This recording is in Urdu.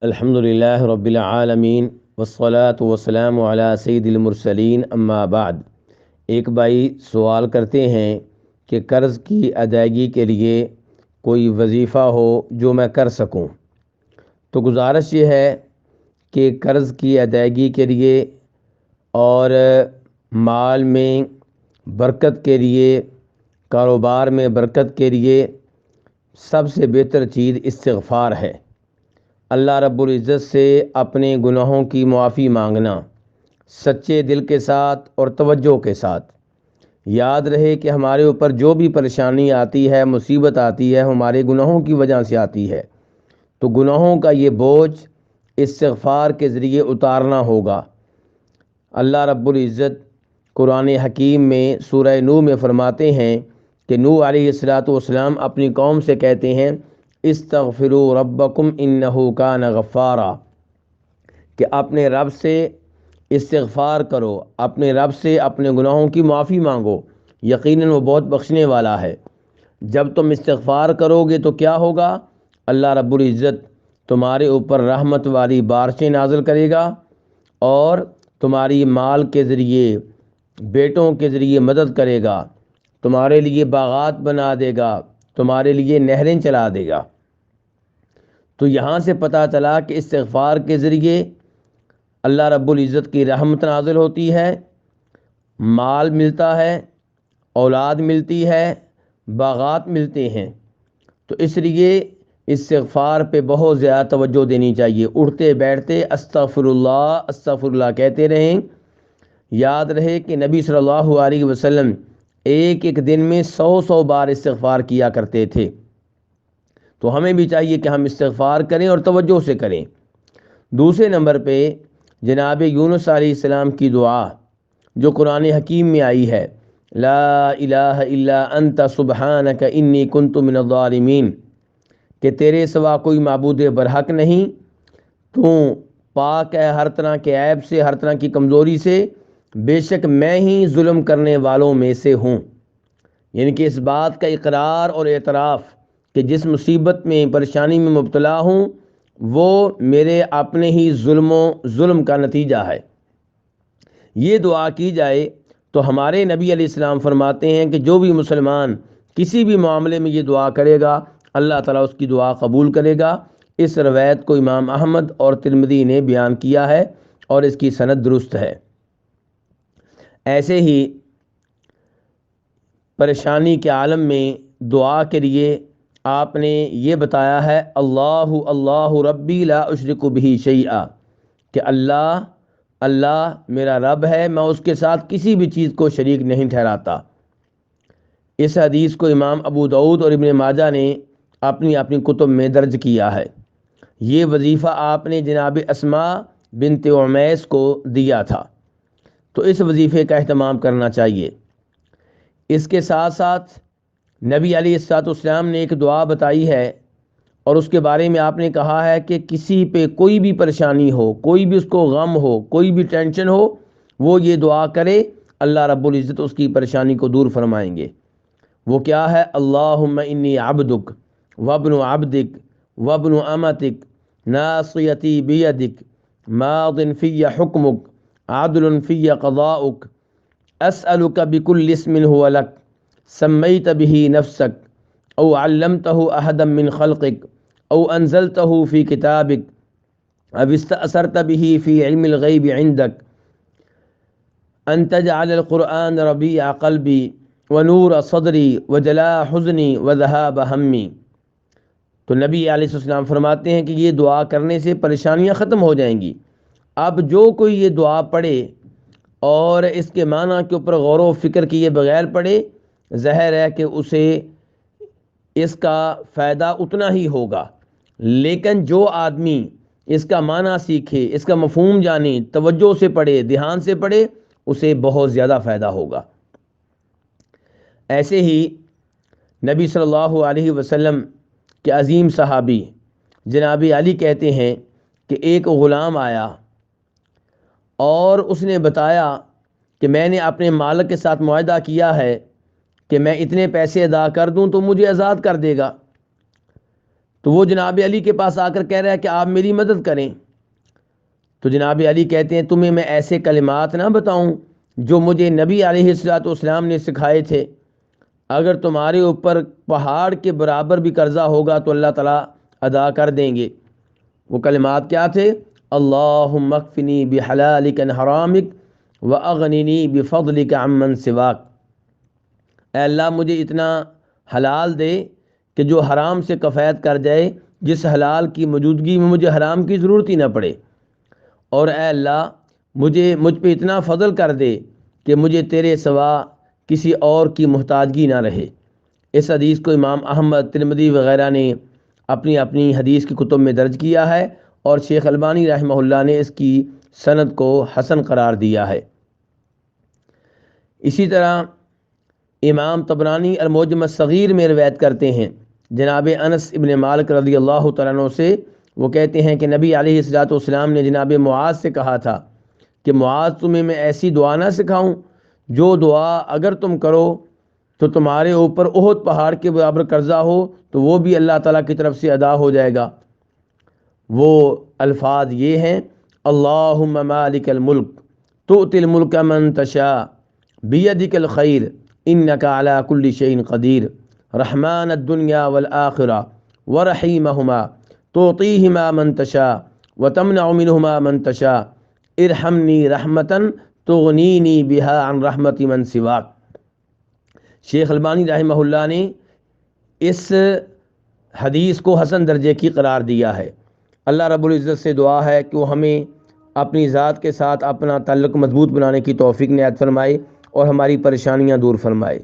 الحمدللہ رب العالمین والصلاة والسلام علی سید المرسلین اما بعد۔ ایک بھائی سوال کرتے ہیں کہ قرض کی ادائیگی کے لیے کوئی وظیفہ ہو جو میں کر سکوں۔ تو گزارش یہ ہے کہ قرض کی ادائیگی کے لیے اور مال میں برکت کے لیے، کاروبار میں برکت کے لیے سب سے بہتر چیز استغفار ہے۔ اللہ رب العزت سے اپنے گناہوں کی معافی مانگنا سچے دل کے ساتھ اور توجہ کے ساتھ۔ یاد رہے کہ ہمارے اوپر جو بھی پریشانی آتی ہے، مصیبت آتی ہے، ہمارے گناہوں کی وجہ سے آتی ہے، تو گناہوں کا یہ بوجھ استغفار کے ذریعے اتارنا ہوگا۔ اللہ رب العزت قرآن حکیم میں سورہ نوح میں فرماتے ہیں کہ نوح علیہ السلام اپنی قوم سے کہتے ہیں استغفروا ربکم انہ کان غفارا، کہ اپنے رب سے استغفار کرو، اپنے رب سے اپنے گناہوں کی معافی مانگو، یقیناً وہ بہت بخشنے والا ہے۔ جب تم استغفار کرو گے تو کیا ہوگا؟ اللہ رب العزت تمہارے اوپر رحمت والی بارشیں نازل کرے گا اور تمہاری مال کے ذریعے، بیٹوں کے ذریعے مدد کرے گا، تمہارے لیے باغات بنا دے گا، تمہارے لیے نہریں چلا دے گا۔ تو یہاں سے پتہ چلا کہ استغفار کے ذریعے اللہ رب العزت کی رحمت نازل ہوتی ہے، مال ملتا ہے، اولاد ملتی ہے، باغات ملتے ہیں۔ تو اس لیے استغفار پہ بہت زیادہ توجہ دینی چاہیے۔ اٹھتے بیٹھتے استغفر اللہ کہتے رہیں۔ یاد رہے کہ نبی صلی اللہ علیہ وسلم ایک ایک دن میں 100 بار استغفار کیا کرتے تھے۔ تو ہمیں بھی چاہیے کہ ہم استغفار کریں اور توجہ سے کریں۔ دوسرے نمبر پہ جناب یونس علیہ السلام کی دعا جو قرآن حکیم میں آئی ہے، لا الہ الا انت سبحانک انی کنت من الظالمین، کہ تیرے سوا کوئی معبود برحق نہیں، تو پاک ہے ہر طرح کے عیب سے، ہر طرح کی کمزوری سے، بے شک میں ہی ظلم کرنے والوں میں سے ہوں۔ یعنی کہ اس بات کا اقرار اور اعتراف کہ جس مصیبت میں، پریشانی میں مبتلا ہوں وہ میرے اپنے ہی ظلم کا نتیجہ ہے۔ یہ دعا کی جائے تو ہمارے نبی علیہ السلام فرماتے ہیں کہ جو بھی مسلمان کسی بھی معاملے میں یہ دعا کرے گا اللہ تعالیٰ اس کی دعا قبول کرے گا۔ اس روایت کو امام احمد اور ترمذی نے بیان کیا ہے اور اس کی سند درست ہے۔ ایسے ہی پریشانی کے عالم میں دعا کے لیے آپ نے یہ بتایا ہے اللہ ربی لا اشرک بہ شیئا، کہ اللہ میرا رب ہے، میں اس کے ساتھ کسی بھی چیز کو شریک نہیں ٹھہراتا۔ اس حدیث کو امام ابو داؤد اور ابن ماجہ نے اپنی کتب میں درج کیا ہے۔ یہ وظیفہ آپ نے جناب اسماء بنت عمیس کو دیا تھا، تو اس وظیفے کا اہتمام کرنا چاہیے۔ اس کے ساتھ ساتھ نبی علیہ السلام نے ایک دعا بتائی ہے اور اس کے بارے میں آپ نے کہا ہے کہ کسی پہ کوئی بھی پریشانی ہو، کوئی بھی اس کو غم ہو، کوئی بھی ٹینشن ہو، وہ یہ دعا کرے، اللہ رب العزت اس کی پریشانی کو دور فرمائیں گے۔ وہ کیا ہے؟ اللہم انی عبدک وابن عبدک وابن امتک ناصیتی بیدک ماض فی حکمک عدل فی قضاؤک اسألک بکل اسم هو لک سمیت به نفسک او علمته احدا من خلقک او انزلته فی کتابک او استأثرت به فی علم الغیب عندک ان تجعل القرآن ربیع قلبی ونور صدری وجلاء حزنی وذہاب ہمی۔ تو نبی علیہ السلام فرماتے ہیں کہ یہ دعا کرنے سے پریشانیاں ختم ہو جائیں گی۔ اب جو کوئی یہ دعا پڑھے اور اس کے معنی کے اوپر غور و فکر کیے بغیر پڑھے، ظاہر ہے کہ اسے اس کا فائدہ اتنا ہی ہوگا، لیکن جو آدمی اس کا معنی سیکھے، اس کا مفہوم جانے، توجہ سے پڑھے، دھیان سے پڑھے، اسے بہت زیادہ فائدہ ہوگا۔ ایسے ہی نبی صلی اللہ علیہ وسلم کے عظیم صحابی جناب علی کہتے ہیں کہ ایک غلام آیا اور اس نے بتایا کہ میں نے اپنے مالک کے ساتھ معاہدہ کیا ہے کہ میں اتنے پیسے ادا کر دوں تو مجھے آزاد کر دے گا۔ تو وہ جناب علی کے پاس آ کر کہہ رہا ہے کہ آپ میری مدد کریں. تو جناب علی کہتے ہیں تمہیں میں ایسے کلمات نہ بتاؤں جو مجھے نبی علیہ الصلوۃ والسلام نے سکھائے تھے. اگر تمہارے اوپر پہاڑ کے برابر بھی قرضہ ہوگا تو اللہ تعالیٰ ادا کر دیں گے. وہ کلمات کیا تھے؟ اللہم اکفنی بحلالک عن حرامک واغننی بفضلک عمن سواک. اے اللہ مجھے اتنا حلال دے کہ جو حرام سے کفایت کر جائے، جس حلال کی موجودگی میں مجھے حرام کی ضرورت ہی نہ پڑے. اور اے اللہ مجھ پہ اتنا فضل کر دے کہ مجھے تیرے سوا کسی اور کی محتاجگی نہ رہے. اس حدیث کو امام احمد، ترمذی وغیرہ نے اپنی اپنی حدیث کی کتب میں درج کیا ہے، اور شیخ البانی رحمہ اللہ نے اس کی سند کو حسن قرار دیا ہے. اسی طرح امام طبرانی المعجم الصغیر میں روایت کرتے ہیں جناب انس ابن مالک رضی اللہ تعالیٰ عنہ سے. وہ کہتے ہیں کہ نبی علیہ الصلوۃ والسلام نے جناب معاذ سے کہا تھا کہ معاذ تمہیں میں ایسی دعا نہ سکھاؤں جو دعا اگر تم کرو تو تمہارے اوپر احد پہاڑ کے برابر قرضہ ہو تو وہ بھی اللہ تعالیٰ کی طرف سے ادا ہو جائے گا. وہ الفاظ یہ ہیں: اللہم مالک الملک تؤتی الملک من تشاء بیدک الخیر انک علی کل شیء قدیر رحمان الدنیا والآخرہ ورحیمہما تعطیہما من تشاء وتمنع منہما من تشاء ارحمنی رحمتا تغنینی بہا عن رحمت من سواک. شیخ البانی رحمہ اللہ نے اس حدیث کو حسن درجے کی قرار دیا ہے. اللہ رب العزت سے دعا ہے کہ وہ ہمیں اپنی ذات کے ساتھ اپنا تعلق مضبوط بنانے کی توفیق عنایت فرمائے اور ہماری پریشانیاں دور فرمائے.